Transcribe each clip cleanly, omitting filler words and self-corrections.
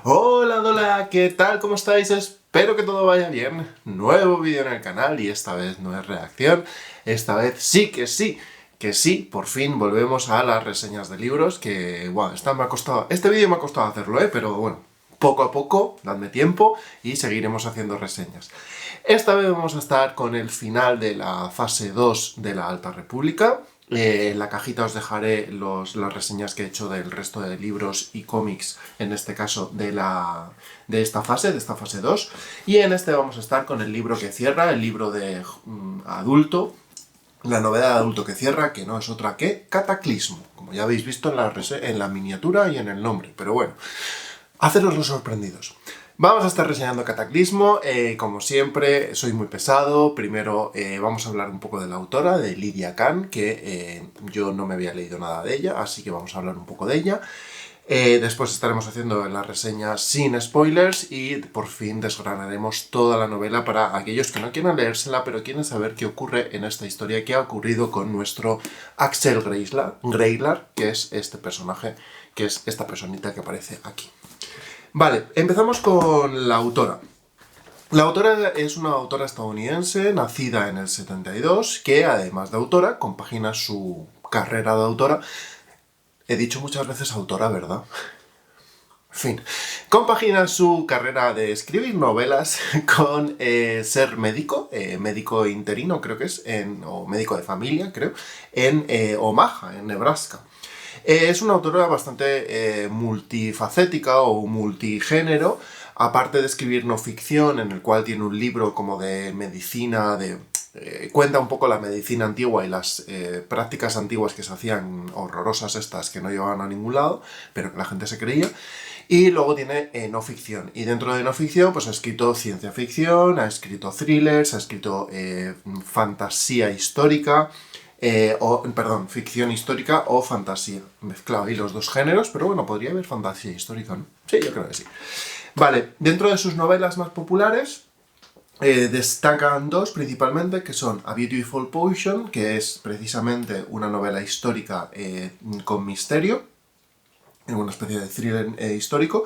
Hola, hola, ¿qué tal? ¿Cómo estáis? Espero que todo vaya bien. Nuevo vídeo en el canal y esta vez no es reacción. Esta vez sí, que sí, por fin volvemos a las reseñas de libros que, wow, este vídeo me ha costado hacerlo, pero bueno, poco a poco, dadme tiempo y seguiremos haciendo reseñas. Esta vez vamos a estar con el final de la fase 2 de la Alta República. En la cajita os dejaré las reseñas que he hecho del resto de libros y cómics, en este caso de esta fase 2. Y en este vamos a estar con el libro que cierra, el libro de adulto, la novela de adulto que cierra, que no es otra que Cataclismo, como ya habéis visto en la miniatura y en el nombre. Pero bueno, haceros los sorprendidos. Vamos a estar reseñando Cataclismo, como siempre, soy muy pesado. Primero vamos a hablar un poco de la autora, de Lydia Kann, que yo no me había leído nada de ella, así que vamos a hablar un poco de ella. Después estaremos haciendo la reseña sin spoilers y por fin desgranaremos toda la novela para aquellos que no quieran leérsela, pero quieren saber qué ocurre en esta historia, qué ha ocurrido con nuestro Axel Greylar, que es este personaje, que es esta personita que aparece aquí. Vale, empezamos con la autora. La autora es una autora estadounidense, nacida en el 72, que además de autora, compagina su carrera de autora. He dicho muchas veces autora, ¿verdad? En fin, compagina su carrera de escribir novelas con ser médico, médico interino creo que es, o médico de familia creo, en Omaha, en Nebraska. Es una autora bastante multifacética o multigénero, aparte de escribir no ficción, en el cual tiene un libro como de medicina, cuenta un poco la medicina antigua y las prácticas antiguas que se hacían, horrorosas estas, que no llevaban a ningún lado, pero que la gente se creía. Y luego tiene no ficción. Y dentro de no ficción, pues ha escrito ciencia ficción, ha escrito thrillers, ha escrito fantasía histórica, ficción histórica o fantasía. Mezclado ahí los dos géneros, pero bueno, podría haber fantasía histórica, ¿no? Sí, yo creo que sí. Vale, dentro de sus novelas más populares destacan dos principalmente, que son A Beautiful Potion, que es precisamente una novela histórica con misterio, una especie de thriller histórico,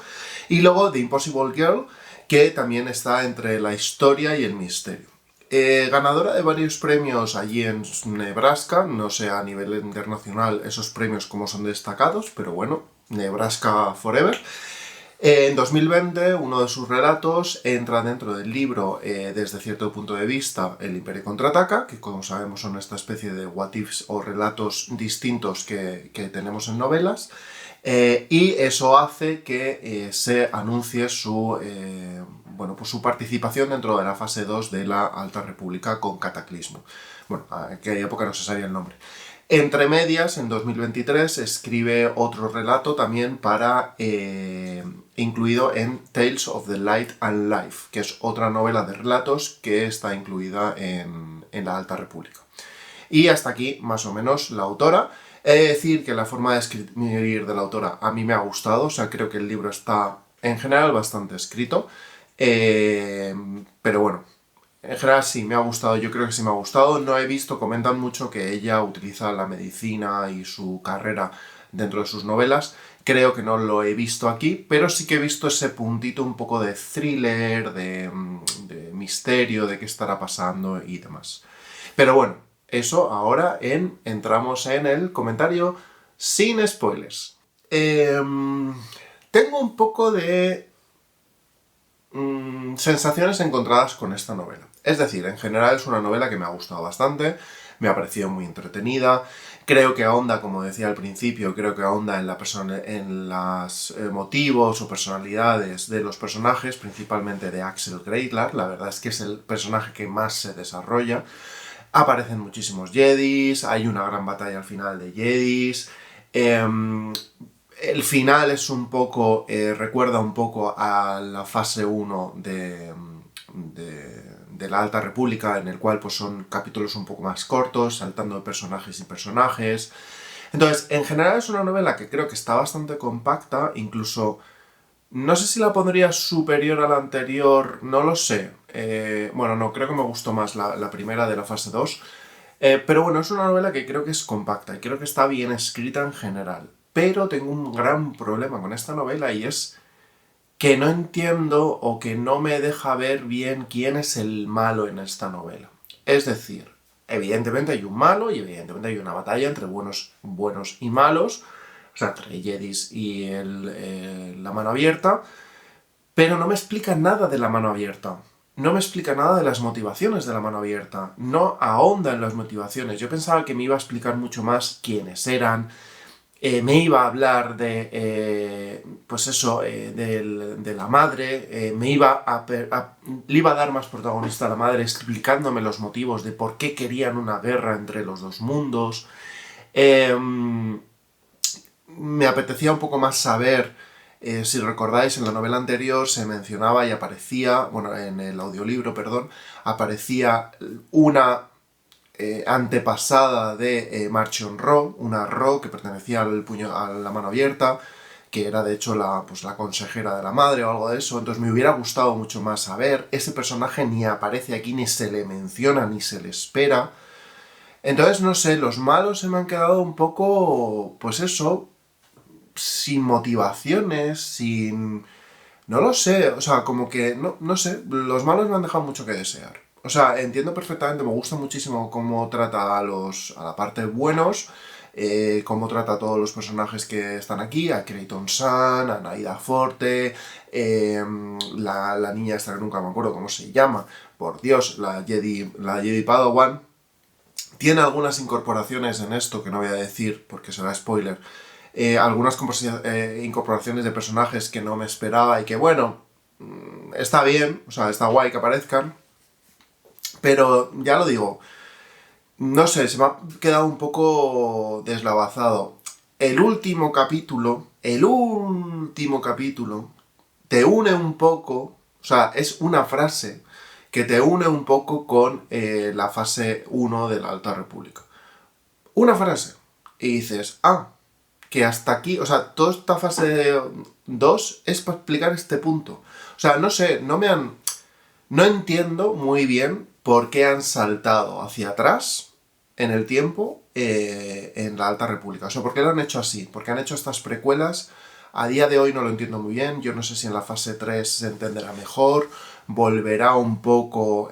y luego The Impossible Girl, que también está entre la historia y el misterio. Ganadora de varios premios allí en Nebraska, no sé a nivel internacional esos premios cómo son destacados, pero bueno, Nebraska Forever. En 2020, uno de sus relatos entra dentro del libro desde cierto punto de vista El Imperio Contraataca, que como sabemos son esta especie de what ifs o relatos distintos que tenemos en novelas, y eso hace que se anuncie su participación dentro de la fase 2 de la Alta República con Cataclismo. Bueno, en aquella época no se sabía el nombre. Entre medias, en 2023, escribe otro relato también incluido en Tales of the Light and Life, que es otra novela de relatos que está incluida en la Alta República. Y hasta aquí, más o menos, la autora. He de decir que la forma de escribir de la autora a mí me ha gustado, o sea, creo que el libro está, en general, bastante escrito. Pero bueno, en general sí, me ha gustado, yo creo que sí me ha gustado. No he visto, comentan mucho que ella utiliza la medicina y su carrera dentro de sus novelas. Creo que no lo he visto aquí, pero sí que he visto ese puntito un poco de thriller, de misterio, de qué estará pasando y demás. Pero bueno, eso ahora entramos en el comentario sin spoilers. Tengo un poco de sensaciones encontradas con esta novela. Es decir, en general es una novela que me ha gustado bastante, me ha parecido muy entretenida. Creo que ahonda, como decía al principio, creo que ahonda en los motivos o personalidades de los personajes, principalmente de Axel Greylar. La verdad es que es el personaje que más se desarrolla. Aparecen muchísimos Jedis, hay una gran batalla al final de Jedis. El final es un poco, recuerda un poco a la fase 1 de la Alta República, en el cual pues, son capítulos un poco más cortos, saltando de personajes y personajes. Entonces, en general es una novela que creo que está bastante compacta, incluso, no sé si la pondría superior a la anterior, no lo sé. Bueno, no, creo que me gustó más la primera de la fase 2. Pero bueno, es una novela que creo que es compacta y creo que está bien escrita en general. Pero tengo un gran problema con esta novela y es que no entiendo o que no me deja ver bien quién es el malo en esta novela. Es decir, evidentemente hay un malo y evidentemente hay una batalla entre buenos y malos, o sea, entre Jedis y la mano abierta, pero no me explica nada de la mano abierta. No me explica nada de las motivaciones de la mano abierta. No ahonda en las motivaciones. Yo pensaba que me iba a explicar mucho más quiénes eran. Me iba a hablar de, pues eso, de la madre. Le iba a dar más protagonista a la madre explicándome los motivos de por qué querían una guerra entre los dos mundos. Me apetecía un poco más saber, si recordáis, en la novela anterior se mencionaba y aparecía, bueno, en el audiolibro, perdón, aparecía una antepasada de Marchion Ro, una Ro que pertenecía a la mano abierta, que era de hecho la consejera de la madre o algo de eso. Entonces me hubiera gustado mucho más saber. Ese personaje ni aparece aquí, ni se le menciona, ni se le espera. Entonces, no sé, los malos se me han quedado un poco, pues eso, sin motivaciones, sin... No lo sé, o sea, como que, no sé, los malos me han dejado mucho que desear. O sea, entiendo perfectamente, me gusta muchísimo cómo trata a la parte buenos, cómo trata a todos los personajes que están aquí, a Creighton Sun, a Naida Forte, la niña esta que nunca me acuerdo cómo se llama, por Dios, la Jedi Padawan. Tiene algunas incorporaciones en esto que no voy a decir porque será spoiler. Algunas incorporaciones de personajes que no me esperaba y que, bueno, está bien, o sea, está guay que aparezcan, pero ya lo digo, no sé, se me ha quedado un poco deslavazado. El último capítulo, te une un poco, o sea, es una frase que te une un poco con la fase 1 de la Alta República. Una frase. Y dices, que hasta aquí, o sea, toda esta fase 2 es para explicar este punto. O sea, no sé, no entiendo muy bien por qué han saltado hacia atrás en el tiempo en la Alta República. O sea, ¿por qué lo han hecho así? Porque han hecho estas precuelas. A día de hoy no lo entiendo muy bien. Yo no sé si en la fase 3 se entenderá mejor. Volverá un poco,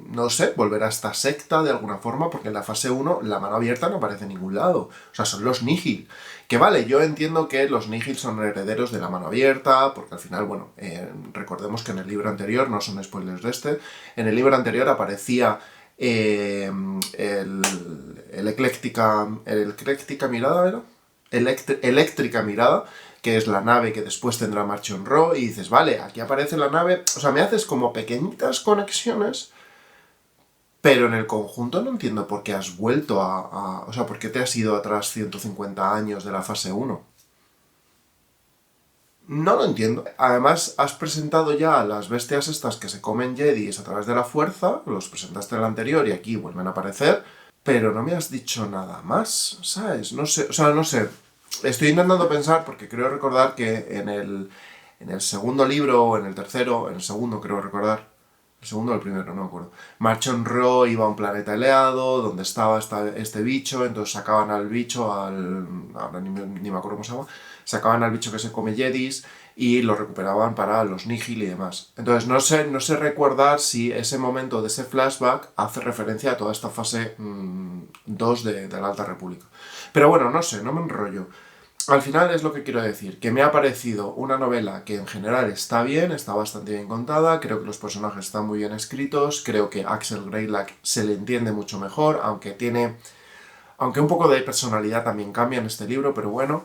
no sé, volverá esta secta de alguna forma, porque en la fase 1 la mano abierta no aparece en ningún lado. O sea, son los Nihil. Que vale, yo entiendo que los Nihil son herederos de la mano abierta, porque al final, bueno, recordemos que en el libro anterior, no son spoilers de este, en el libro anterior aparecía el Ecléctica Mirada, ¿era? Eléctrica Mirada, que es la nave que después tendrá Marchion Ro, y dices, vale, aquí aparece la nave, o sea, me haces como pequeñitas conexiones, pero en el conjunto no entiendo por qué has vuelto o sea, por qué te has ido atrás 150 años de la fase 1. No lo entiendo. Además, has presentado ya a las bestias estas que se comen Jedis a través de la fuerza, los presentaste en el anterior y aquí vuelven a aparecer, pero no me has dicho nada más, ¿sabes? No sé, o sea, no sé. Estoy intentando pensar porque creo recordar que en el segundo libro o en el tercero, en el segundo creo recordar, el segundo o el primero, no me acuerdo, Marchion Ro iba a un planeta helado donde estaba este bicho, entonces sacaban al bicho, ahora ni me acuerdo cómo se llama, sacaban al bicho que se come Jedis y lo recuperaban para los Nihil y demás. Entonces no sé recordar si ese momento de ese flashback hace referencia a toda esta fase 2 de la Alta República. Pero bueno, no sé, no me enrollo. Al final es lo que quiero decir, que me ha parecido una novela que en general está bien, está bastante bien contada, creo que los personajes están muy bien escritos, creo que Axel Greylack se le entiende mucho mejor, aunque un poco de personalidad también cambia en este libro, pero bueno.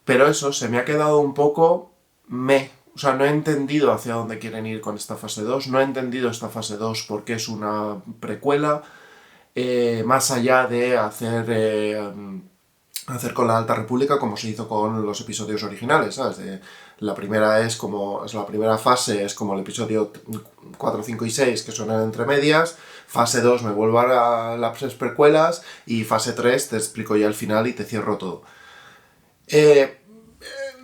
Pero eso, se me ha quedado un poco o sea, no he entendido hacia dónde quieren ir con esta fase 2, no he entendido esta fase 2 porque es una precuela, más allá de hacer con la Alta República como se hizo con los episodios originales, ¿sabes? La primera fase es como el episodio 4, 5 y 6, que son entre medias. Fase 2 me vuelvo a las precuelas y fase 3 te explico ya el final y te cierro todo.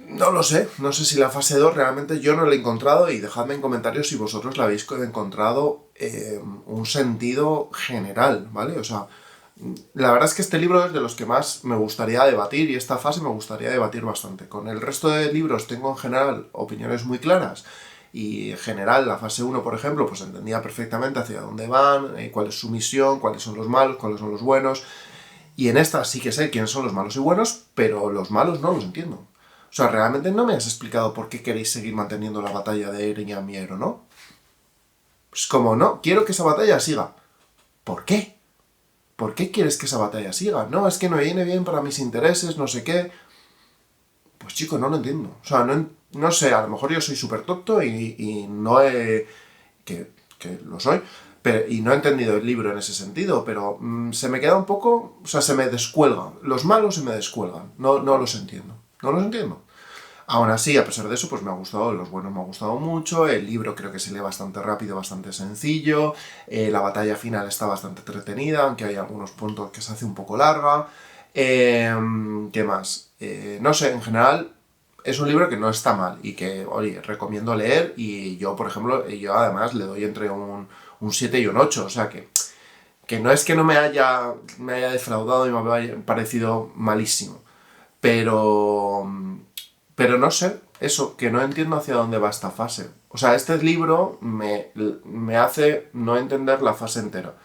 No lo sé, no sé si la fase 2 realmente yo no la he encontrado, y dejadme en comentarios si vosotros la habéis encontrado un sentido general, ¿vale? O sea, La verdad es que este libro es de los que más me gustaría debatir y esta fase me gustaría debatir bastante. Con el resto de libros tengo en general opiniones muy claras y en general la fase uno, por ejemplo, pues entendía perfectamente hacia dónde van, cuál es su misión, cuáles son los malos, cuáles son los buenos. Y en esta sí que sé quiénes son los malos y buenos, pero los malos no los entiendo. O sea, realmente no me has explicado por qué queréis seguir manteniendo la batalla de Eren y Amiero, ¿no? Es como, no, quiero que esa batalla siga. ¿Por qué? ¿Por qué quieres que esa batalla siga? No, es que no viene bien para mis intereses, no sé qué. Pues chico, no lo entiendo. O sea, no sé, a lo mejor yo soy súper tonto y no he... que lo soy, pero, y no he entendido el libro en ese sentido, pero se me queda un poco... O sea, se me descuelgan. Los malos se me descuelgan. No los entiendo. No los entiendo. Aún así, a pesar de eso, pues me ha gustado, los buenos me ha gustado mucho, el libro creo que se lee bastante rápido, bastante sencillo, la batalla final está bastante entretenida, aunque hay algunos puntos que se hace un poco larga. ¿Qué más? No sé, en general es un libro que no está mal y que, oye, recomiendo leer y yo, por ejemplo, yo además le doy entre un 7 y un 8, o sea que no es que no me haya defraudado y me haya parecido malísimo, pero no sé, eso, que no entiendo hacia dónde va esta fase. O sea, este libro me hace no entender la fase entera.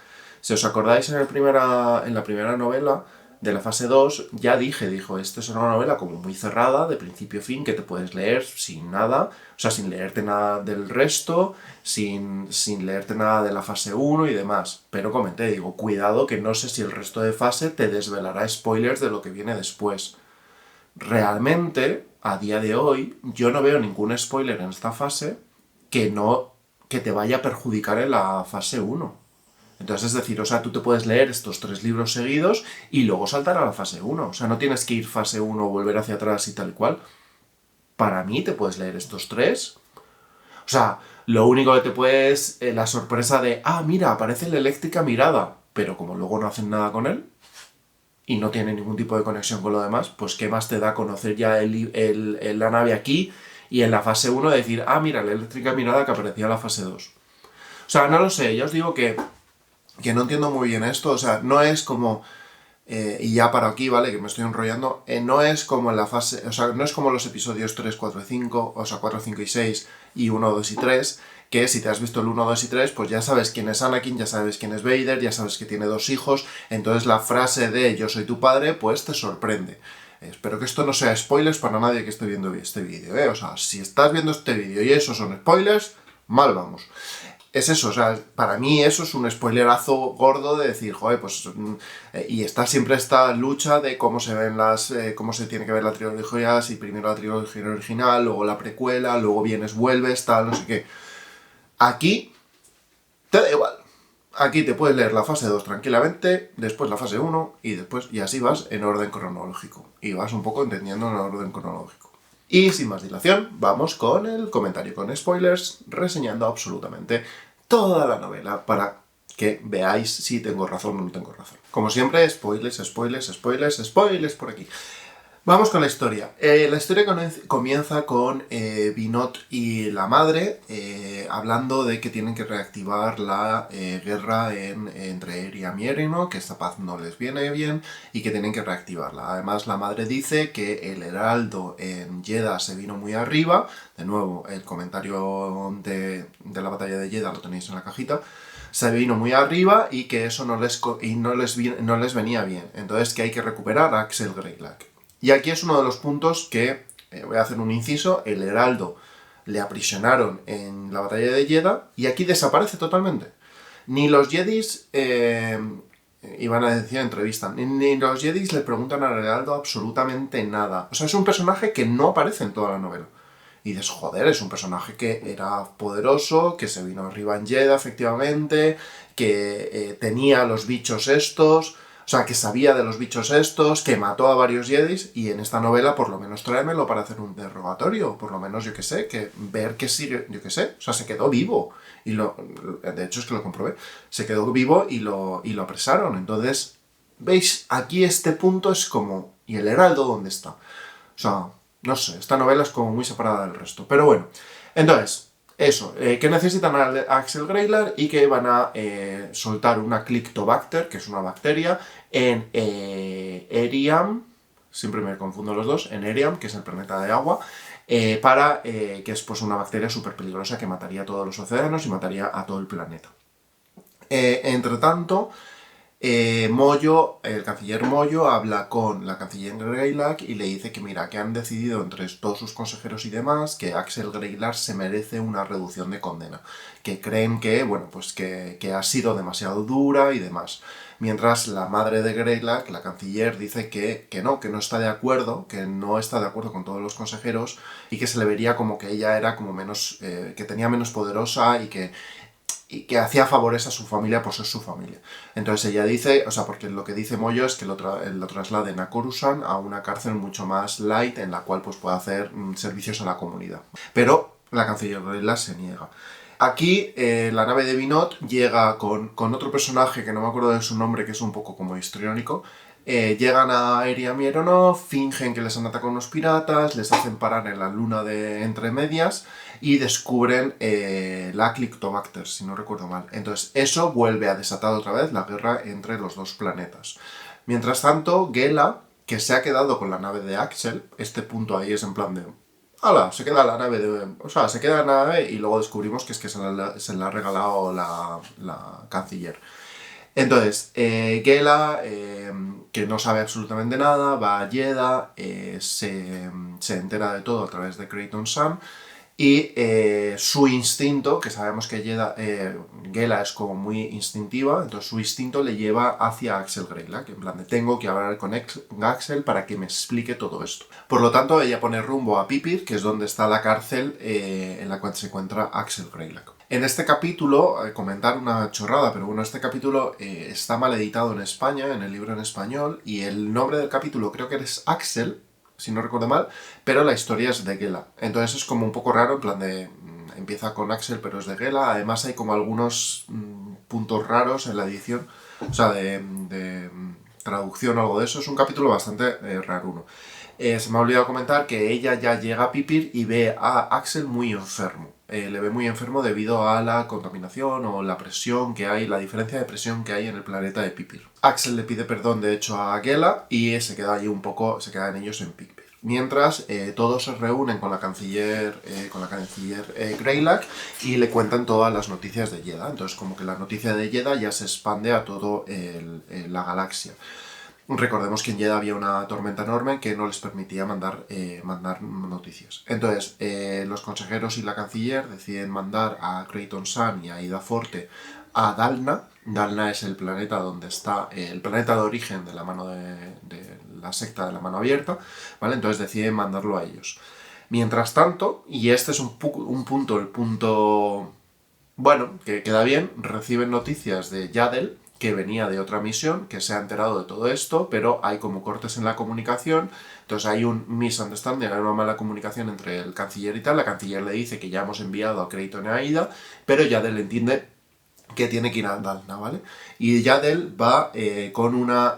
Si os acordáis en la primera novela de la fase 2, ya dijo, esta es una novela como muy cerrada, de principio a fin, que te puedes leer sin nada, o sea, sin leerte nada del resto, sin leerte nada de la fase 1 y demás. Pero comenté, digo, cuidado que no sé si el resto de fase te desvelará spoilers de lo que viene después. Realmente, a día de hoy, yo no veo ningún spoiler en esta fase que te vaya a perjudicar en la fase 1. Entonces, es decir, o sea, tú te puedes leer estos 3 libros seguidos y luego saltar a la fase 1. O sea, no tienes que ir fase 1, volver hacia atrás y tal y cual. Para mí, te puedes leer estos 3. O sea, lo único que te puedes la sorpresa de, mira, aparece la eléctrica mirada, pero como luego no hacen nada con él, y no tiene ningún tipo de conexión con lo demás, pues qué más te da conocer ya la nave aquí y en la fase 1 decir, mira, la eléctrica mirada que aparecía en la fase 2. O sea, no lo sé, ya os digo que no entiendo muy bien esto, o sea, no es como... y ya para aquí, ¿vale? Que me estoy enrollando. No es como en la fase... O sea, no es como los episodios 3, 4 y 5, o sea, 4, 5 y 6 y 1, 2 y 3, que si te has visto el 1, 2 y 3, pues ya sabes quién es Anakin, ya sabes quién es Vader, ya sabes que tiene 2 hijos, entonces la frase de yo soy tu padre, pues te sorprende. Espero que esto no sea spoilers para nadie que esté viendo este vídeo, ¿eh? O sea, si estás viendo este vídeo y esos son spoilers, mal vamos. Es eso, o sea, para mí eso es un spoilerazo gordo de decir, joder, pues... y está siempre esta lucha de cómo se ven cómo se tiene que ver la trilogía, si primero la trilogía original, luego la precuela, luego vienes, vuelves, tal, no sé qué. Aquí te da igual. Aquí te puedes leer la fase 2 tranquilamente, después la fase 1 y así vas en orden cronológico. Y vas un poco entendiendo el orden cronológico. Y sin más dilación, vamos con el comentario con spoilers, reseñando absolutamente toda la novela para que veáis si tengo razón o no tengo razón. Como siempre, spoilers, spoilers, spoilers, spoilers por aquí. Vamos con la historia. La historia comienza con Vinod y la madre hablando de que tienen que reactivar la guerra entre Eri y Amierino, que esta paz no les viene bien y que tienen que reactivarla. Además, la madre dice que el heraldo en Jedha se vino muy arriba. De nuevo, el comentario de la batalla de Jedha lo tenéis en la cajita. Se vino muy arriba y que eso no les venía bien. Entonces, que hay que recuperar a Axel Greylack. Y aquí es uno de los puntos que, voy a hacer un inciso, el heraldo le aprisionaron en la batalla de Jedha y aquí desaparece totalmente. Ni los Jedis, iban a decir en entrevista, ni los Jedis le preguntan al heraldo absolutamente nada. O sea, es un personaje que no aparece en toda la novela. Y dices, joder, es un personaje que era poderoso, que se vino arriba en Jedha, efectivamente, que tenía los bichos estos... O sea, que sabía de los bichos estos, que mató a varios Jedis, y en esta novela por lo menos tráemelo para hacer un interrogatorio, por lo menos yo que sé, que ver que sigue, yo que sé, o sea, se quedó vivo, y de hecho es que lo comprobé, se quedó vivo y lo apresaron, entonces, ¿veis? Aquí este punto es como, ¿y el heraldo dónde está? O sea, no sé, esta novela es como muy separada del resto, pero bueno, entonces... Eso, que necesitan a Axel Greylack y que van a soltar una Clictobacter, que es una bacteria, en Eriam, siempre me confundo los dos, en Eriam, que es el planeta de agua, que es pues una bacteria súper peligrosa que mataría a todos los océanos y mataría a todo el planeta. Entre tanto, Moyo, el canciller Moyo, habla con la canciller Greylack y le dice que mira, que han decidido entre todos sus consejeros y demás que Axel Greylack se merece una reducción de condena, que creen que, bueno, pues que ha sido demasiado dura y demás. Mientras la madre de Greylack, la canciller, dice que no está de acuerdo, que no está de acuerdo con todos los consejeros y que se le vería como que ella era como menos, que tenía menos poderosa y que hacía favores a su familia por ser su familia. Entonces ella dice, o sea, porque lo que dice Moyo es que lo trasladen a Coruscant a una cárcel mucho más light en la cual pues pueda hacer servicios a la comunidad. Pero la canciller Greylack se niega. Aquí la nave de Binot llega con otro personaje que no me acuerdo de su nombre, que es un poco como histriónico. Llegan a Eriam y Aeronov, fingen que les han atacado unos piratas, les hacen parar en la luna de entre medias y descubren la Clictobacter, si no recuerdo mal. Entonces eso vuelve a desatar otra vez la guerra entre los dos planetas. Mientras tanto, Gela, que se ha quedado con la nave de Axel, este punto ahí es en plan de... ¡Hala! Se queda la nave O sea, se queda la nave y luego descubrimos que es que se la ha regalado la canciller. Entonces, Gela, que no sabe absolutamente nada, va a Jedha, se entera de todo a través de Creighton Sun y su instinto, que sabemos que Gela es como muy instintiva, entonces su instinto le lleva hacia Axel Greylack, en plan de tengo que hablar con Axel para que me explique todo esto. Por lo tanto, ella pone rumbo a Pipir, que es donde está la cárcel en la cual se encuentra Axel Greylack. En este capítulo, comentar una chorrada, pero bueno, este capítulo está mal editado en España, en el libro en español, y el nombre del capítulo creo que es Axel, si no recuerdo mal, pero la historia es de Gela. Entonces es como un poco raro, en plan de... empieza con Axel, pero es de Gela. Además hay como algunos puntos raros en la edición, o sea, de traducción o algo de eso. Es un capítulo bastante raro. Se me ha olvidado comentar que ella ya llega a Pipir y ve a Axel muy enfermo. Le ve muy enfermo debido a la contaminación o la presión que hay, la diferencia de presión que hay en el planeta de Pipir. Axel le pide perdón de hecho a Gela y se queda allí un poco, se quedan ellos en Pipir. Mientras todos se reúnen con la canciller Greylack y le cuentan todas las noticias de Jedha. Entonces como que la noticia de Jedha ya se expande a todo la galaxia. Recordemos que en Jedha había una tormenta enorme que no les permitía mandar noticias. Entonces, los consejeros y la canciller deciden mandar a Creighton Sun y a Ida Forte a Dalna. Dalna es el planeta donde está, el planeta de origen de la mano de la secta de la mano abierta, ¿vale? Entonces deciden mandarlo a ellos. Mientras tanto, y este es el punto, bueno, que queda bien, reciben noticias de Yaddle, que venía de otra misión, que se ha enterado de todo esto, pero hay como cortes en la comunicación, entonces hay un misunderstanding, hay una mala comunicación entre el canciller y tal. La canciller le dice que ya hemos enviado a Creighton y a Ida, pero Yaddle entiende que tiene que ir a Dalna, ¿vale? Y Yaddle va con una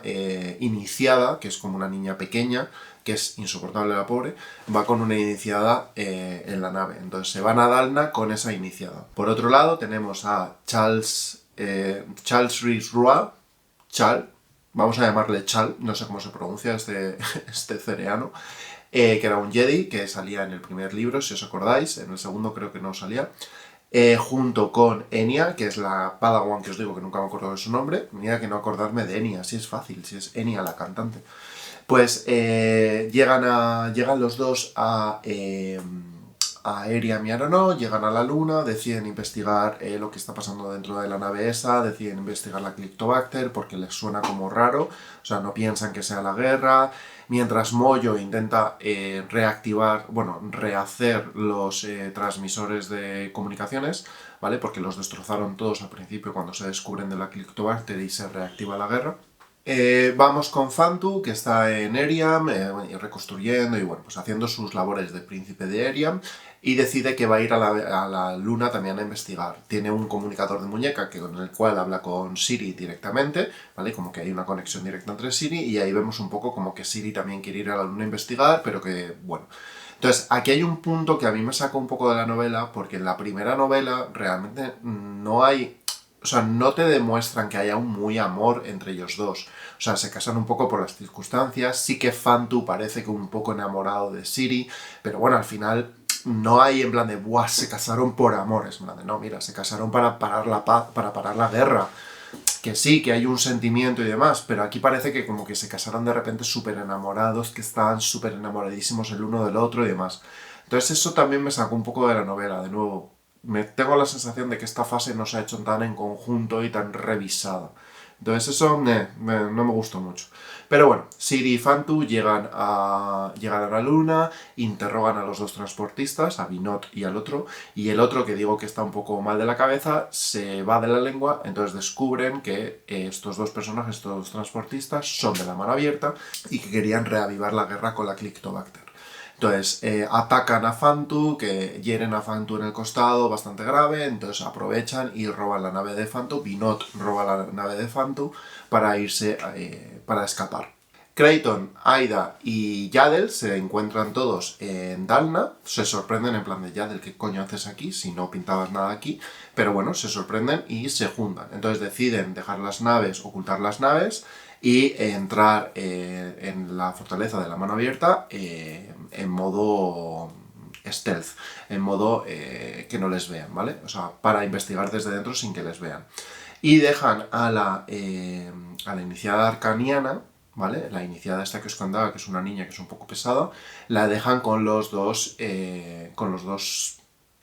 iniciada, que es como una niña pequeña, que es insoportable la pobre, va con una iniciada en la nave. Entonces se van a Dalna con esa iniciada. Por otro lado tenemos a Charles Rhys-Roy, Chal, vamos a llamarle Chal, no sé cómo se pronuncia este cereano, que era un Jedi que salía en el primer libro, si os acordáis, en el segundo creo que no salía, junto con Enya, que es la Padawan que os digo que nunca me acuerdo de su nombre. Mira que no acordarme de Enya, si es fácil, si es Enya la cantante. Pues llegan los dos a Eriam y Aeronov, llegan a la luna, deciden investigar lo que está pasando dentro de la nave esa, deciden investigar la Clictobacter porque les suena como raro, o sea, no piensan que sea la guerra, mientras Moyo intenta rehacer los transmisores de comunicaciones, ¿vale? Porque los destrozaron todos al principio cuando se descubren de la Clictobacter y se reactiva la guerra. Vamos con Fantu, que está en Eriam, reconstruyendo y bueno, pues haciendo sus labores de príncipe de Eriam, y decide que va a ir a la luna también a investigar. Tiene un comunicador de muñeca con el cual habla con Siri directamente, ¿vale? Como que hay una conexión directa entre Siri, y ahí vemos un poco como que Siri también quiere ir a la luna a investigar, pero que, bueno... Entonces, aquí hay un punto que a mí me saca un poco de la novela, porque en la primera novela realmente no hay o sea, no te demuestran que haya un muy amor entre ellos dos. O sea, se casan un poco por las circunstancias, sí que Fantu parece que un poco enamorado de Siri, pero bueno, al final no hay en plan de, ¡buah! Se casaron por amor, es en plan de, no, mira, se casaron para parar la paz, para parar la guerra. Que sí, que hay un sentimiento y demás, pero aquí parece que como que se casaron de repente súper enamorados, que estaban súper enamoradísimos el uno del otro y demás. Entonces eso también me sacó un poco de la novela, de nuevo. Tengo la sensación de que esta fase no se ha hecho tan en conjunto y tan revisada. Entonces eso no me gustó mucho. Pero bueno, Siri y Fantu llegan a la luna, interrogan a los dos transportistas, a Binot y al otro, y el otro, que digo que está un poco mal de la cabeza, se va de la lengua, entonces descubren que estos dos personajes, estos dos transportistas, son de la mano abierta y que querían reavivar la guerra con la Clictobacter. Entonces, atacan a Fantu, que hieren a Fantu en el costado, bastante grave, entonces aprovechan y roban la nave de Fantu. Binot roba la nave de Fantu para irse, para escapar. Creighton, Aida y Yaddle se encuentran todos en Dalna, se sorprenden en plan de Yaddle, ¿qué coño haces aquí si no pintabas nada aquí? Pero bueno, se sorprenden y se juntan. Entonces deciden dejar las naves, ocultar las naves y entrar en la fortaleza de la mano abierta en modo stealth, en modo que no les vean, ¿vale? O sea, para investigar desde dentro sin que les vean. Y dejan a la iniciada arcaniana, ¿vale? La iniciada esta que os contaba, que es una niña que es un poco pesada, la dejan con los dos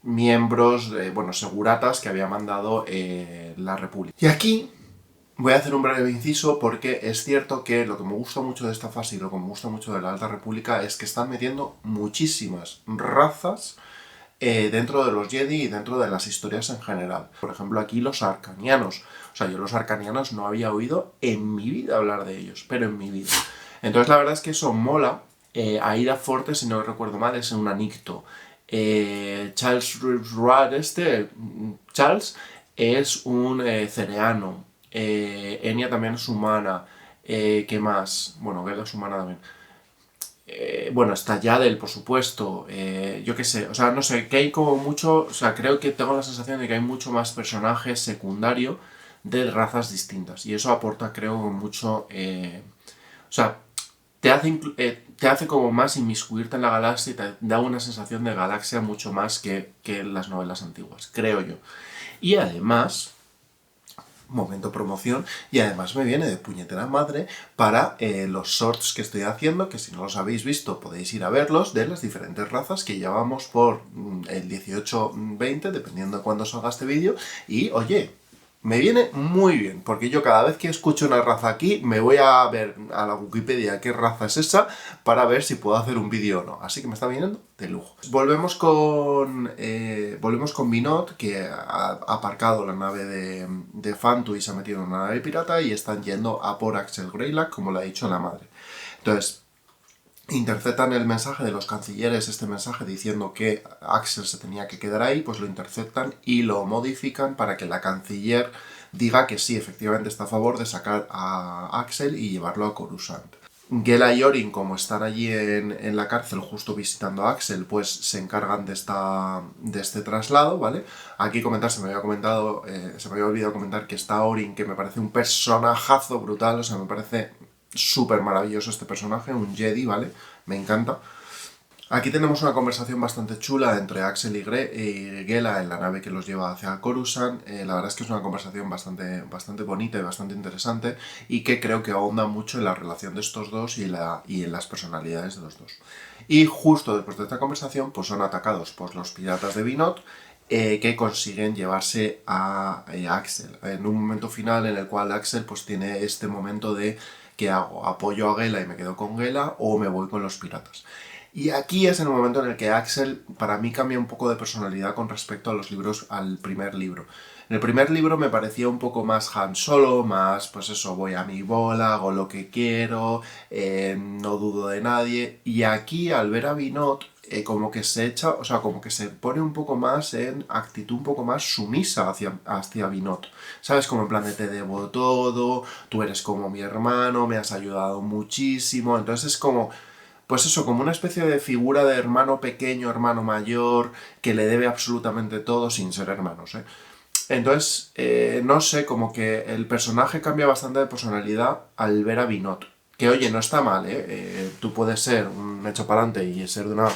miembros, bueno, seguratas que había mandado la República. Y aquí voy a hacer un breve inciso porque es cierto que lo que me gusta mucho de esta fase y lo que me gusta mucho de la Alta República es que están metiendo muchísimas razas dentro de los Jedi y dentro de las historias en general. Por ejemplo, aquí los arcanianos. O sea, yo los arcanianos no había oído en mi vida hablar de ellos, pero en mi vida. Entonces la verdad es que eso mola. Aida Forte, si no recuerdo mal, es un anicto. Charles Rudd, Charles, es un cereano. Enya también es humana. ¿Qué más? Bueno, Gela es humana también. Bueno, está Yaddle, por supuesto. Yo qué sé, o sea, no sé, que hay como mucho. O sea, creo que tengo la sensación de que hay mucho más personaje secundario de razas distintas. Y eso aporta, creo, mucho. O sea, te hace como más inmiscuirte en la galaxia y te da una sensación de galaxia mucho más que las novelas antiguas, creo yo. Y además, momento promoción, y además me viene de puñetera madre para los shorts que estoy haciendo, que si no los habéis visto podéis ir a verlos, de las diferentes razas que llevamos por el 18-20, dependiendo de cuándo salga este vídeo, y oye, me viene muy bien, porque yo cada vez que escucho una raza aquí, me voy a ver a la Wikipedia qué raza es esa, para ver si puedo hacer un vídeo o no. Así que me está viniendo de lujo. Volvemos con Binot, que ha aparcado la nave de Fantu y se ha metido en una nave pirata, y están yendo a por Axel Greylack, como le ha dicho la madre. Entonces, interceptan el mensaje de los cancilleres, este mensaje diciendo que Axel se tenía que quedar ahí, pues lo interceptan y lo modifican para que la canciller diga que sí, efectivamente está a favor de sacar a Axel y llevarlo a Coruscant. Gela y Orin, como están allí en la cárcel justo visitando a Axel, pues se encargan de este traslado, ¿vale? Aquí se me había olvidado comentar que está Orin, que me parece un personajazo brutal, o sea, me parece súper maravilloso este personaje, un Jedi, ¿vale? Me encanta. Aquí tenemos una conversación bastante chula entre Axel y Gela en la nave que los lleva hacia Coruscant. La verdad es que es una conversación bastante bonita y bastante interesante, y que creo que ahonda mucho en la relación de estos dos y en las personalidades de los dos. Y justo después de esta conversación, pues son atacados por los piratas de Binot, que consiguen llevarse a Axel. En un momento final en el cual Axel pues tiene este momento de ¿qué hago? ¿Apoyo a Gela y me quedo con Gela o me voy con los piratas? Y aquí es el momento en el que Axel, para mí, cambia un poco de personalidad con respecto a los libros, al primer libro. En el primer libro me parecía un poco más Han Solo, más, pues eso, voy a mi bola, hago lo que quiero, no dudo de nadie. Y aquí, al ver a Binot, como que se echa, o sea, como que se pone un poco más en actitud un poco más sumisa hacia Binot. ¿Sabes? Como en plan de te debo todo, tú eres como mi hermano, me has ayudado muchísimo. Entonces es como, pues eso, como una especie de figura de hermano pequeño, hermano mayor, que le debe absolutamente todo sin ser hermanos, ¿eh? Entonces, no sé, como que el personaje cambia bastante de personalidad al ver a Binot. Que oye, no está mal, ¿eh? Tú puedes ser un hecho para adelante y ser de una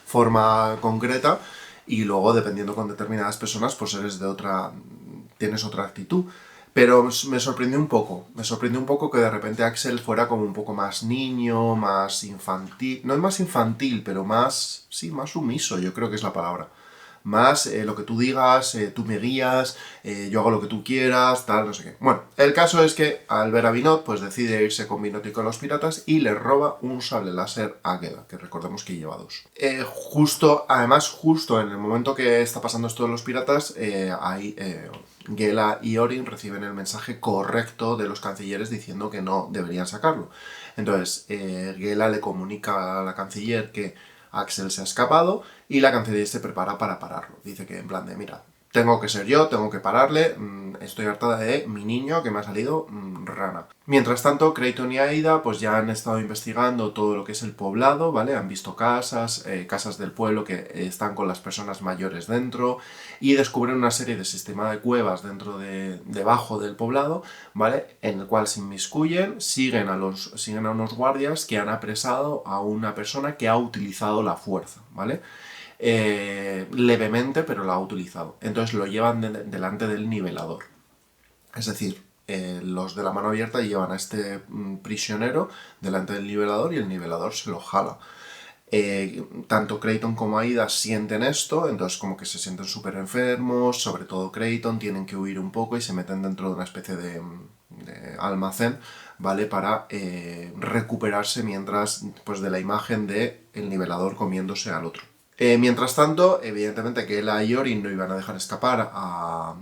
forma concreta y luego, dependiendo con determinadas personas, pues eres de otra, tienes otra actitud. Pero me sorprendió un poco que de repente Axel fuera como un poco más niño, más infantil, no es más infantil, pero más, sí, más sumiso, yo creo que es la palabra. Más lo que tú digas, tú me guías, yo hago lo que tú quieras, tal, no sé qué. Bueno, el caso es que al ver a Binot, pues decide irse con Binot y con los piratas y le roba un sable láser a Gela, que recordemos que lleva dos. Además, justo en el momento que está pasando esto de los piratas, Gela y Orin reciben el mensaje correcto de los cancilleres diciendo que no deberían sacarlo. Entonces, Gela le comunica a la canciller que Axel se ha escapado y la canciller se prepara para pararlo. Dice que en plan de, mira, tengo que ser yo, tengo que pararle, estoy hartada de mi niño que me ha salido rana. Mientras tanto, Creighton y Aida pues ya han estado investigando todo lo que es el poblado, ¿vale? Han visto casas del pueblo que están con las personas mayores dentro y descubren una serie de sistemas de cuevas debajo del poblado, ¿vale? En el cual se inmiscuyen, siguen a unos guardias que han apresado a una persona que ha utilizado la fuerza, ¿vale? Levemente, pero la ha utilizado. Entonces lo llevan delante del nivelador. Es decir, los de la mano abierta llevan a este prisionero delante del nivelador y el nivelador se lo jala. Tanto Creighton como Aida sienten esto, entonces como que se sienten súper enfermos, sobre todo Creighton, tienen que huir un poco y se meten dentro de una especie de almacén, ¿vale? Para recuperarse mientras, pues de la imagen de el nivelador comiéndose al otro. Mientras tanto, evidentemente que Gela y Orin no iban a dejar escapar a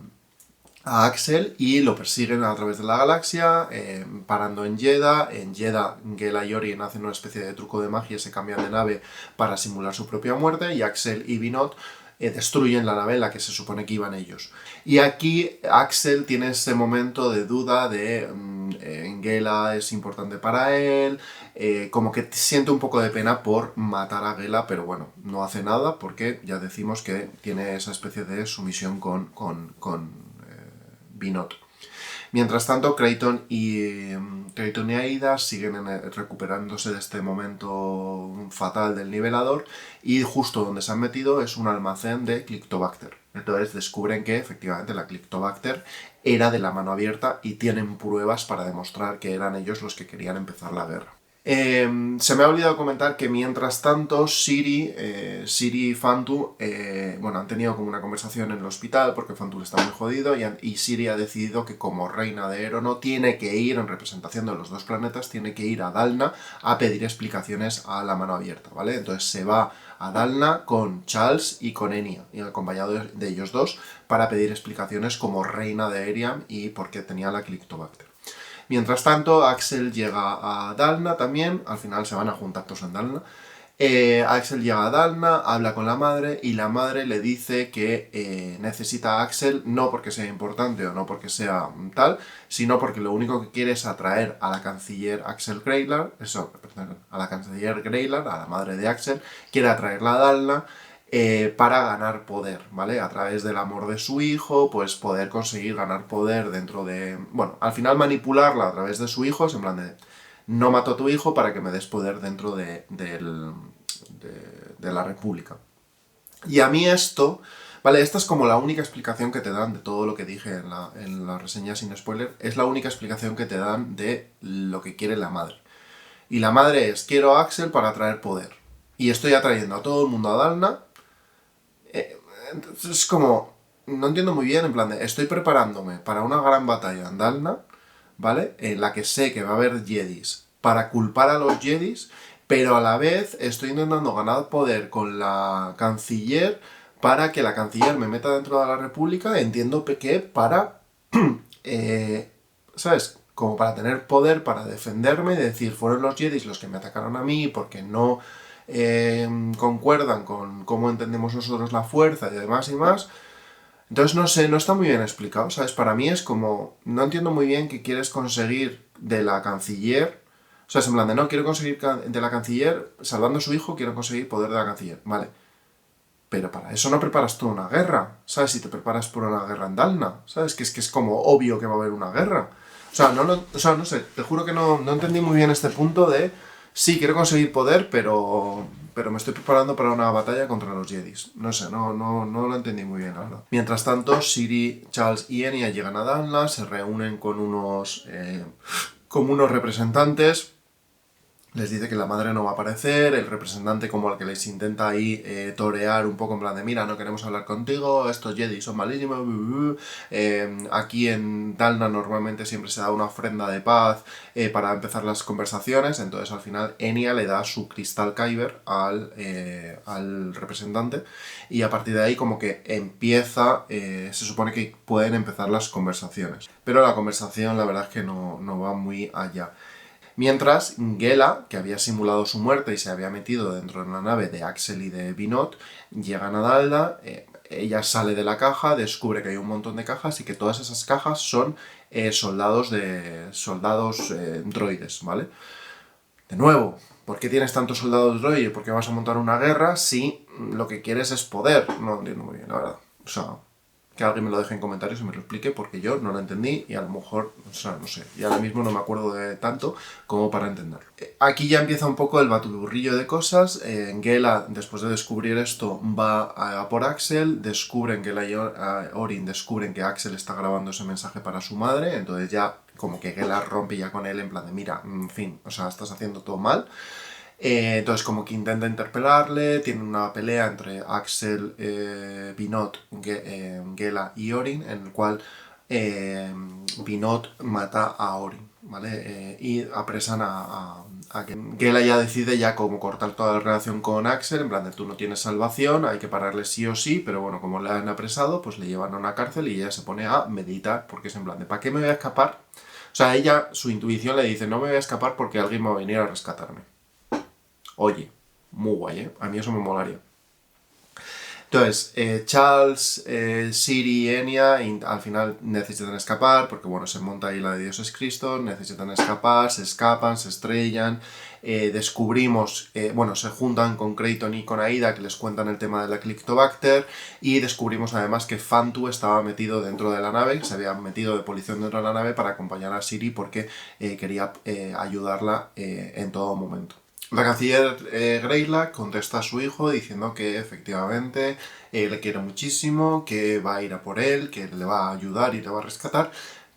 Axel y lo persiguen a través de la galaxia, parando en Jedha. En Jedha, Gela y Orin hacen una especie de truco de magia, se cambian de nave para simular su propia muerte y Axel y Binot destruyen la nave en la que se supone que iban ellos. Y aquí Axel tiene ese momento de duda de Gela es importante para él, como que siente un poco de pena por matar a Gela, pero bueno, no hace nada porque ya decimos que tiene esa especie de sumisión con Binot. Mientras tanto, Creighton y Aida siguen recuperándose de este momento fatal del nivelador y justo donde se han metido es un almacén de Clictobacter. Entonces descubren que efectivamente la Clictobacter era de la mano abierta y tienen pruebas para demostrar que eran ellos los que querían empezar la guerra. Se me ha olvidado comentar que mientras tanto Siri y Fantu han tenido como una conversación en el hospital porque Fantu está muy jodido y Siri ha decidido que como reina de Erono tiene que ir, en representación de los dos planetas, tiene que ir a Dalna a pedir explicaciones a la mano abierta, ¿vale? Entonces se va a Dalna con Charles y con Enya, y acompañado de ellos dos, para pedir explicaciones como reina de Eriam y por qué tenía la Clictobacter. Mientras tanto, Axel llega a Dalna también, al final se van a juntar todos en Dalna. Axel llega a Dalna, habla con la madre y la madre le dice que necesita a Axel no porque sea importante o no porque sea tal, sino porque lo único que quiere es atraer a la canciller a la canciller Greylar, a la madre de Axel, quiere atraerla a Dalna para ganar poder, ¿vale? A través del amor de su hijo, pues poder conseguir ganar poder dentro de... Bueno, al final manipularla a través de su hijo, es en plan de... No mato a tu hijo para que me des poder dentro de la República. Y a mí esto... Vale, esta es como la única explicación que te dan de todo lo que dije en la reseña sin spoiler. Es la única explicación que te dan de lo que quiere la madre. Y la madre es, quiero a Axel para atraer poder. Y estoy atrayendo a todo el mundo a Dalna. Entonces es como, no entiendo muy bien, en plan de, estoy preparándome para una gran batalla en Dalna, ¿vale? En la que sé que va a haber Jedis, para culpar a los Jedis, pero a la vez estoy intentando ganar poder con la canciller para que la canciller me meta dentro de la República, entiendo que para, ¿sabes? Como para tener poder, para defenderme, y decir, fueron los Jedis los que me atacaron a mí porque no concuerdan con cómo entendemos nosotros la fuerza y demás y más. Entonces no sé, no está muy bien explicado, ¿sabes? Para mí es como, no entiendo muy bien qué quieres conseguir de la canciller. O sea, es en plan de, no, quiero conseguir de la canciller, salvando a su hijo, quiero conseguir poder de la canciller. Vale. Pero para eso no preparas tú una guerra, ¿sabes? Si te preparas por una guerra en Dalna, ¿sabes? Que es como obvio que va a haber una guerra. O sea, no sé, te juro que no entendí muy bien este punto de, sí, quiero conseguir poder, pero me estoy preparando para una batalla contra los Jedis. No sé, no lo entendí muy bien, la verdad. Mientras tanto, Ciri, Charles y Enya llegan a Dalna, se reúnen con como unos representantes. Les dice que la madre no va a aparecer, el representante como el que les intenta ahí torear un poco en plan de mira, no queremos hablar contigo, estos Jedi son malísimos, aquí en Dalna normalmente siempre se da una ofrenda de paz para empezar las conversaciones, entonces al final Enya le da su cristal Kyber al representante y a partir de ahí como que empieza, se supone que pueden empezar las conversaciones, pero la conversación la verdad es que no va muy allá. Mientras, Gela, que había simulado su muerte y se había metido dentro de la nave de Axel y de Binot, llegan a Dalda, ella sale de la caja, descubre que hay un montón de cajas y que todas esas cajas son soldados droides, ¿vale? De nuevo, ¿por qué tienes tantos soldados droides? ¿Por qué vas a montar una guerra si lo que quieres es poder? No entiendo muy bien, la verdad. O sea, que alguien me lo deje en comentarios y me lo explique, porque yo no lo entendí y a lo mejor, o sea, no sé, y ahora mismo no me acuerdo de tanto como para entenderlo. Aquí ya empieza un poco el batiburrillo de cosas. Gela, después de descubrir esto, va a por Axel, descubren que Orin descubren que Axel está grabando ese mensaje para su madre, entonces ya como que Gela rompe ya con él en plan de mira, en fin, o sea, estás haciendo todo mal. Entonces como que intenta interpelarle, tiene una pelea entre Axel, Binot, Gela y Orin, en el cual Binot mata a Orin, ¿vale? Y apresan a Gela. Gela ya decide ya como cortar toda la relación con Axel, en plan de tú no tienes salvación, hay que pararle sí o sí, pero bueno, como le han apresado, pues le llevan a una cárcel y ella se pone a meditar, porque es en plan de ¿para qué me voy a escapar? O sea, ella, su intuición le dice, no me voy a escapar porque alguien va a venir a rescatarme. Oye, muy guay, ¿eh? A mí eso me molaría. Entonces, Charles, Ciri y Enya al final necesitan escapar, porque bueno, se monta ahí la de Dios es Cristo, necesitan escapar, se escapan, se estrellan, descubrimos, bueno, se juntan con Creighton y con Aida, que les cuentan el tema de la Clictobacter, y descubrimos además que Fantu estaba metido dentro de la nave, se había metido de policía dentro de la nave para acompañar a Ciri porque quería ayudarla en todo momento. La canciller Greylock contesta a su hijo diciendo que efectivamente le quiere muchísimo, que va a ir a por él, que le va a ayudar y le va a rescatar,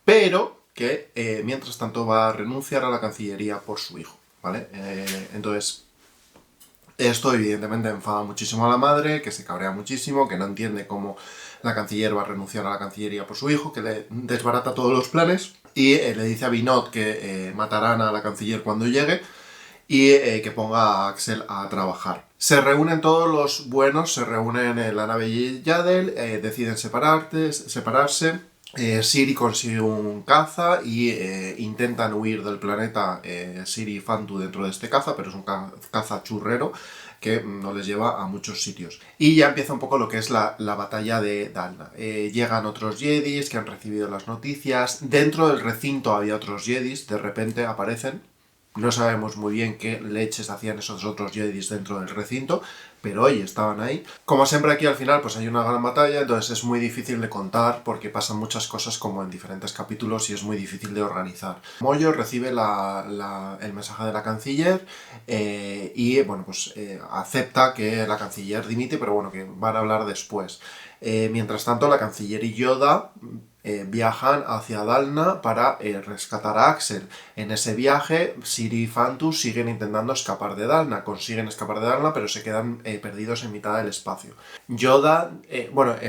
pero que mientras tanto va a renunciar a la cancillería por su hijo, ¿vale? Entonces, esto evidentemente enfada muchísimo a la madre, que se cabrea muchísimo, que no entiende cómo la canciller va a renunciar a la cancillería por su hijo, que le desbarata todos los planes y le dice a Binot que matarán a la canciller cuando llegue y que ponga a Axel a trabajar. Se reúnen todos los buenos, se reúnen en la nave Yaddle, deciden separarse. Ciri consigue un caza y intentan huir del planeta Ciri y Fantu dentro de este caza, pero es un caza churrero que no les lleva a muchos sitios. Y ya empieza un poco lo que es la batalla de Dalna. Llegan otros Jedis que han recibido las noticias. Dentro del recinto había otros Jedis, de repente aparecen. No sabemos muy bien qué leches hacían esos otros Jedis dentro del recinto, pero oye, estaban ahí. Como siempre aquí al final pues hay una gran batalla, entonces es muy difícil de contar porque pasan muchas cosas como en diferentes capítulos y es muy difícil de organizar. Moyo recibe el mensaje de la canciller y bueno, pues acepta que la canciller dimite, pero bueno, que van a hablar después. Mientras tanto, la canciller y Yoda viajan hacia Dalna para rescatar a Axel. En ese viaje, Ciri y Fantu siguen intentando escapar de Dalna, consiguen escapar de Dalna, pero se quedan perdidos en mitad del espacio. Yoda,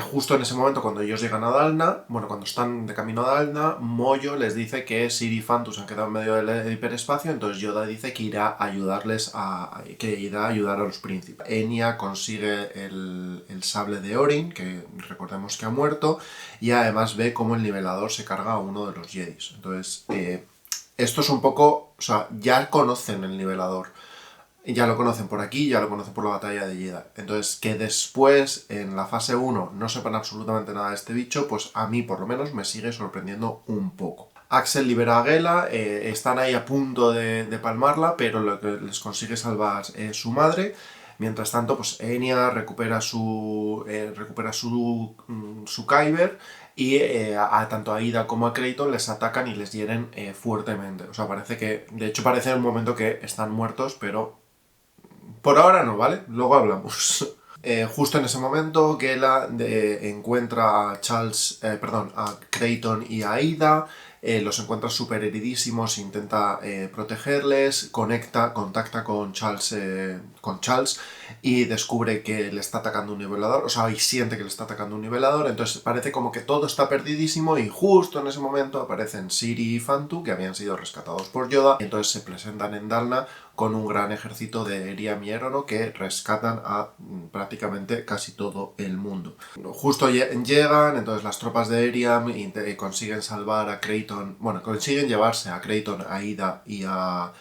justo en ese momento cuando ellos llegan a Dalna, bueno, cuando están de camino a Dalna, Moyo les dice que Ciri y Fantu se han quedado en medio del hiperespacio, entonces Yoda dice que irá a ayudarles que irá a ayudar a los príncipes. Enya consigue el sable de Orin, que recordemos que ha muerto, y además ve cómo el nivelador se carga a uno de los Jedis. Entonces, esto es un poco, o sea, ya conocen el nivelador. Ya lo conocen por aquí, ya lo conocen por la batalla de Jedha. Entonces, que después, en la fase 1, no sepan absolutamente nada de este bicho, pues a mí, por lo menos, me sigue sorprendiendo un poco. Axel libera a Gela, están ahí a punto de palmarla, pero lo que les consigue salvar es su madre. Mientras tanto, pues Enya recupera su Kyber y tanto a Aida como a Kratos les atacan y les hieren fuertemente. O sea, de hecho parece en un momento que están muertos, pero por ahora no, ¿vale? Luego hablamos. Justo en ese momento, Gela encuentra a a Kratos y a Aida, los encuentra súper heridísimos, intenta protegerles, contacta con Charles y descubre que le está atacando un nivelador, o sea, y siente que le está atacando un nivelador, entonces parece como que todo está perdidísimo y justo en ese momento aparecen Ciri y Fantu, que habían sido rescatados por Yoda, y entonces se presentan en Dalna con un gran ejército de Eriam y Erono que rescatan a prácticamente casi todo el mundo. Justo llegan, entonces las tropas de Eriam consiguen salvar a Kratos, bueno, consiguen llevarse a Kratos, a Aida y a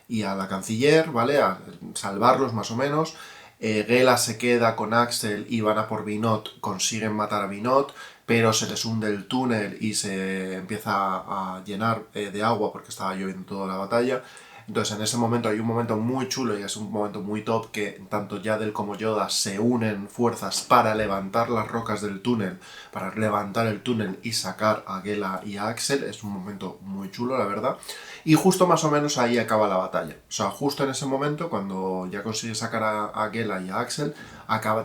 la canciller, ¿vale? A salvarlos más o menos. Gela se queda con Axel y van a por Vinot, consiguen matar a Vinot, pero se les hunde el túnel y se empieza a llenar de agua porque estaba lloviendo toda la batalla. Entonces en ese momento hay un momento muy chulo y es un momento muy top que tanto Yaddle como Yoda se unen fuerzas para levantar las rocas del túnel, para levantar el túnel y sacar a Gela y a Axel. Es un momento muy chulo, la verdad. Y justo más o menos ahí acaba la batalla. O sea, justo en ese momento, cuando ya consigue sacar a Gela y a Axel,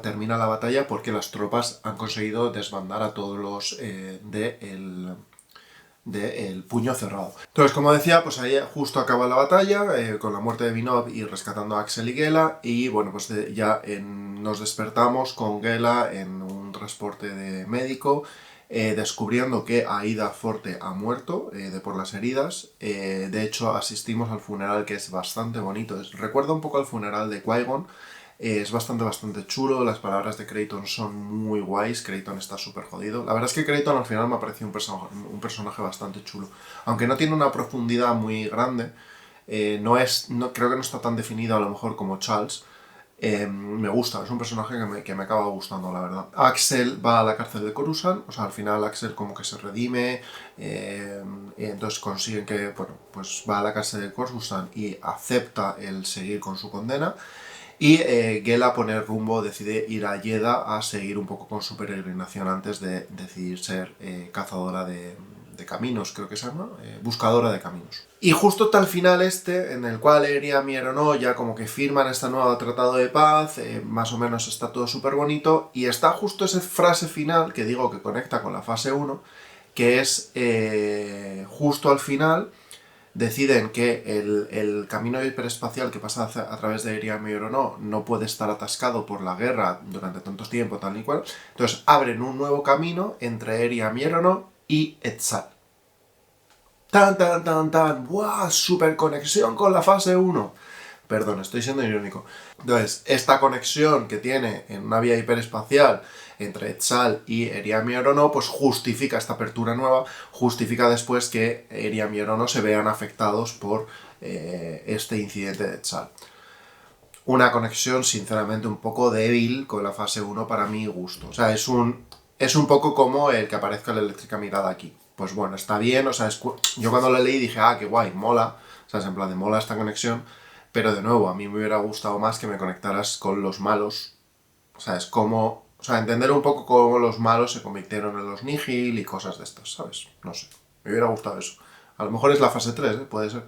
termina la batalla porque las tropas han conseguido desbandar a todos los del puño cerrado. Entonces, como decía, pues ahí justo acaba la batalla, con la muerte de Vinod y rescatando a Axel y Gela, y bueno, pues nos despertamos con Gela en un transporte de médico, descubriendo que Aida Forte ha muerto por las heridas. De hecho, asistimos al funeral, que es bastante bonito. Recuerda un poco al funeral de Qui-Gon. Es bastante chulo, las palabras de Kratos son muy guays, Kratos está súper jodido. La verdad es que Kratos al final me ha parecido un personaje bastante chulo. Aunque no tiene una profundidad muy grande, creo que no está tan definido a lo mejor como Charles. Me gusta, es un personaje que me acaba gustando, la verdad. Axel va a la cárcel de Coruscant, o sea, al final Axel como que se redime, y entonces consiguen que, bueno, pues va a la cárcel de Coruscant y acepta el seguir con su condena. Y Gela pone rumbo, decide ir a Jedha a seguir un poco con su peregrinación antes de decidir ser cazadora de caminos, creo que se llama, buscadora de caminos. Y justo está el final en el cual Eriam y Erono ya como que firman este nuevo tratado de paz, más o menos está todo súper bonito, y está justo esa frase final que digo que conecta con la fase 1, que es justo al final deciden que el camino hiperespacial que pasa a través de Eriam y Erono no puede estar atascado por la guerra durante tanto tiempo, tal y cual. Entonces abren un nuevo camino entre Eriam y Erono y Etzal. ¡Tan, tan, tan, tan! ¡Buah! ¡Super conexión con la fase 1! Perdón, estoy siendo irónico. Entonces, esta conexión que tiene en una vía hiperespacial entre Etzal y Eriam y Erono, pues justifica esta apertura nueva, justifica después que Eriam y Erono se vean afectados por este incidente de Etzal. Una conexión, sinceramente, un poco débil con la fase 1 para mi gusto. O sea, es un poco como el que aparezca la eléctrica mirada aquí. Pues bueno, está bien, o sea, yo cuando la leí dije, qué guay, mola, o sea, es en plan de mola esta conexión, pero de nuevo, a mí me hubiera gustado más que me conectaras con los malos, o sea, es como, o sea, entender un poco cómo los malos se convirtieron en los Nihil y cosas de estas, ¿sabes? No sé, me hubiera gustado eso. A lo mejor es la fase 3, puede ser.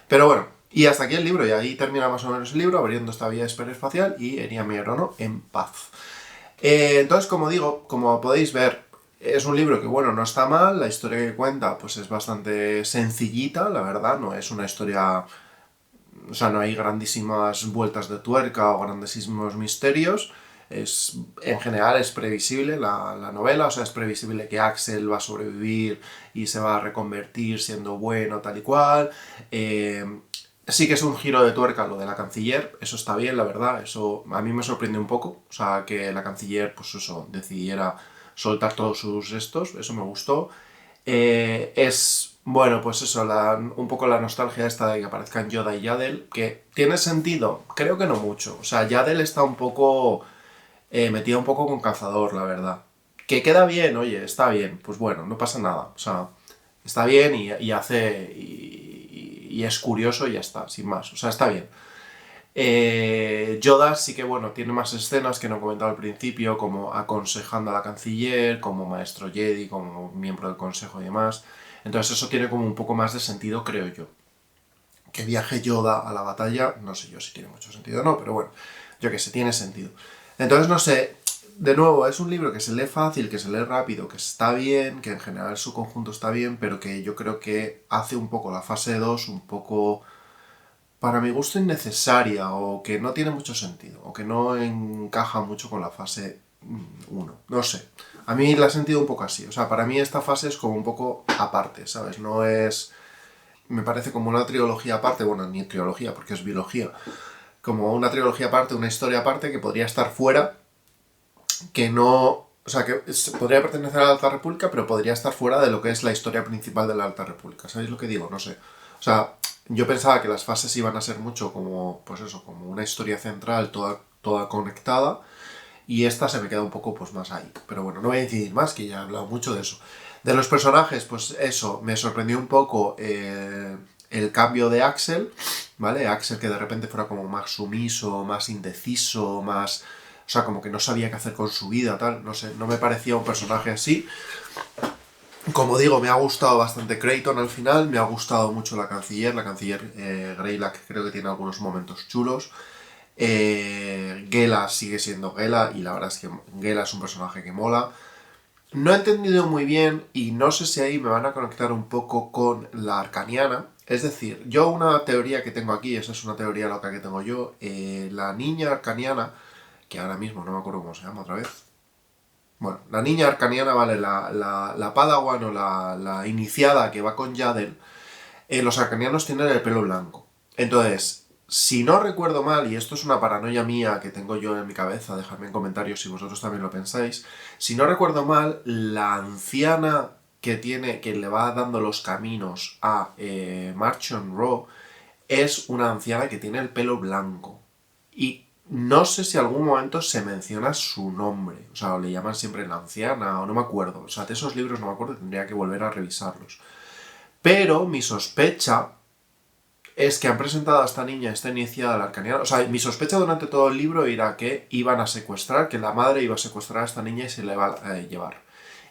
Pero bueno, y hasta aquí el libro, y ahí termina más o menos el libro, abriendo esta vía hiperespacial y Eriam y Erono en paz. Entonces, como digo, como podéis ver, es un libro que, bueno, no está mal, la historia que cuenta pues es bastante sencillita, la verdad, no es una historia, o sea, no hay grandísimas vueltas de tuerca o grandísimos misterios, en general es previsible la novela, o sea, es previsible que Axel va a sobrevivir y se va a reconvertir siendo bueno, tal y cual. Sí que es un giro de tuerca lo de la canciller, eso está bien, la verdad, eso a mí me sorprende un poco, o sea, que la canciller, pues eso, decidiera soltar todos sus restos, eso me gustó. Bueno, pues eso, un poco la nostalgia esta de que aparezcan Yoda y Yaddle, que tiene sentido, creo que no mucho, o sea, Yaddle está un poco metida un poco con Cazador, la verdad. Que queda bien, oye, está bien, pues bueno, no pasa nada, o sea, está bien y hace... Y es curioso y ya está, sin más, o sea, está bien. Yoda sí que, bueno, tiene más escenas que no he comentado al principio, como aconsejando a la canciller, como maestro Jedi, como miembro del consejo y demás. Entonces eso tiene como un poco más de sentido, creo yo. Que viaje Yoda a la batalla, no sé yo si tiene mucho sentido o no, pero bueno, yo que sé, tiene sentido. Entonces, no sé, de nuevo, es un libro que se lee fácil, que se lee rápido, que está bien, que en general su conjunto está bien, pero que yo creo que hace un poco la fase 2 un poco, para mi gusto, innecesaria, o que no tiene mucho sentido, o que no encaja mucho con la fase 1. No sé. A mí la he sentido un poco así. O sea, para mí esta fase es como un poco aparte, ¿sabes? No es... Me parece como una trilogía aparte, bueno, ni trilogía, porque es biología, como una trilogía aparte, una historia aparte que podría estar fuera, que no... O sea, que podría pertenecer a la Alta República, pero podría estar fuera de lo que es la historia principal de la Alta República. ¿Sabéis lo que digo? No sé. O sea, yo pensaba que las fases iban a ser mucho como, pues eso, como una historia central, toda conectada, y esta se me queda un poco pues más ahí. Pero bueno, no voy a decidir más, que ya he hablado mucho de eso. De los personajes, pues eso, me sorprendió un poco el cambio de Axel, ¿vale? Axel que de repente fuera como más sumiso, más indeciso, más... O sea, como que no sabía qué hacer con su vida, tal. No sé, no me parecía un personaje así. Como digo, me ha gustado bastante Creighton al final, me ha gustado mucho la canciller Greylack creo que tiene algunos momentos chulos. Gela sigue siendo Gela y la verdad es que Gela es un personaje que mola. No he entendido muy bien y no sé si ahí me van a conectar un poco con la arcaniana. Es decir, yo una teoría que tengo aquí, esa es una teoría loca que tengo yo, la niña arcaniana, que ahora mismo no me acuerdo cómo se llama otra vez. Bueno, la niña arcaniana, vale, la Padawan o la iniciada que va con Yaddle, los arcanianos tienen el pelo blanco. Entonces, si no recuerdo mal, y esto es una paranoia mía que tengo yo en mi cabeza, dejadme en comentarios si vosotros también lo pensáis, si no recuerdo mal, la anciana que tiene, que le va dando los caminos a Marchon Raw, es una anciana que tiene el pelo blanco. Y no sé si algún momento se menciona su nombre, o sea, o le llaman siempre la anciana, o no me acuerdo. O sea, de esos libros no me acuerdo, tendría que volver a revisarlos. Pero mi sospecha es que han presentado a esta niña, esta iniciada de la arcaniana. O sea, mi sospecha durante todo el libro era que iban a secuestrar, que la madre iba a secuestrar a esta niña y se la iba a llevar.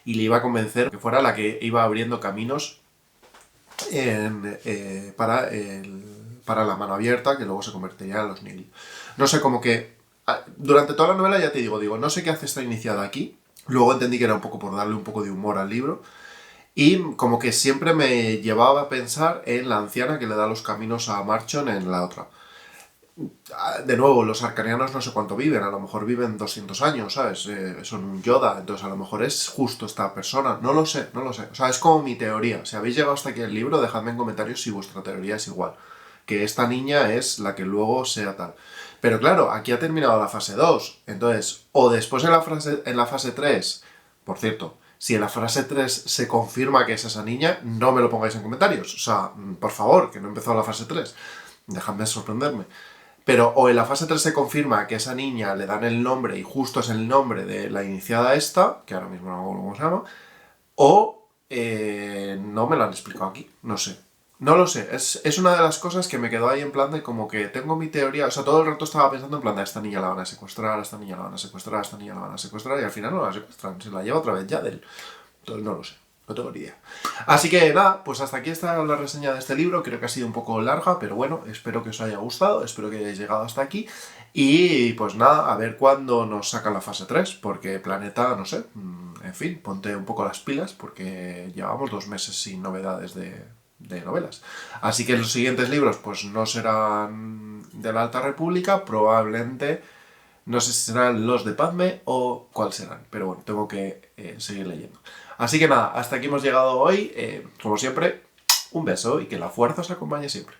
Y le iba a convencer que fuera la que iba abriendo caminos para la mano abierta, que luego se convertiría en los Nihil. No sé, como que durante toda la novela ya te digo, no sé qué hace esta iniciada aquí. Luego entendí que era un poco por darle un poco de humor al libro. Y como que siempre me llevaba a pensar en la anciana que le da los caminos a Marchon en la otra. De nuevo, los arcanianos no sé cuánto viven, a lo mejor viven 200 años, ¿sabes? Son un Yoda, entonces a lo mejor es justo esta persona, no lo sé, no lo sé. O sea, es como mi teoría. Si habéis llegado hasta aquí el libro, dejadme en comentarios si vuestra teoría es igual. Que esta niña es la que luego sea tal. Pero claro, aquí ha terminado la fase 2, entonces, o después en la fase 3, por cierto, si en la fase 3 se confirma que es esa niña, no me lo pongáis en comentarios. O sea, por favor, que no empezó la fase 3. Dejadme sorprenderme. Pero o en la fase 3 se confirma que a esa niña le dan el nombre y justo es el nombre de la iniciada esta, que ahora mismo no me acuerdo cómo se llama, o no me lo han explicado aquí, no sé. No lo sé, es una de las cosas que me quedó ahí en plan de como que tengo mi teoría, o sea, todo el rato estaba pensando en plan de a esta niña la van a secuestrar, a esta niña la van a secuestrar, a esta niña la van a secuestrar y al final no la secuestran, se la lleva otra vez Yaddle. Entonces no lo sé. No tengo ni idea. Así que nada, pues hasta aquí está la reseña de este libro. Creo que ha sido un poco larga, pero bueno, espero que os haya gustado, espero que hayáis llegado hasta aquí. Y pues nada, a ver cuándo nos sacan la fase 3, porque Planeta, no sé, en fin, ponte un poco las pilas, porque llevamos 2 meses sin novedades de novelas. Así que los siguientes libros pues no serán de la Alta República, probablemente, no sé si serán los de Padme o cuál serán, pero bueno, tengo que seguir leyendo. Así que nada, hasta aquí hemos llegado hoy. Como siempre, un beso y que la fuerza os acompañe siempre.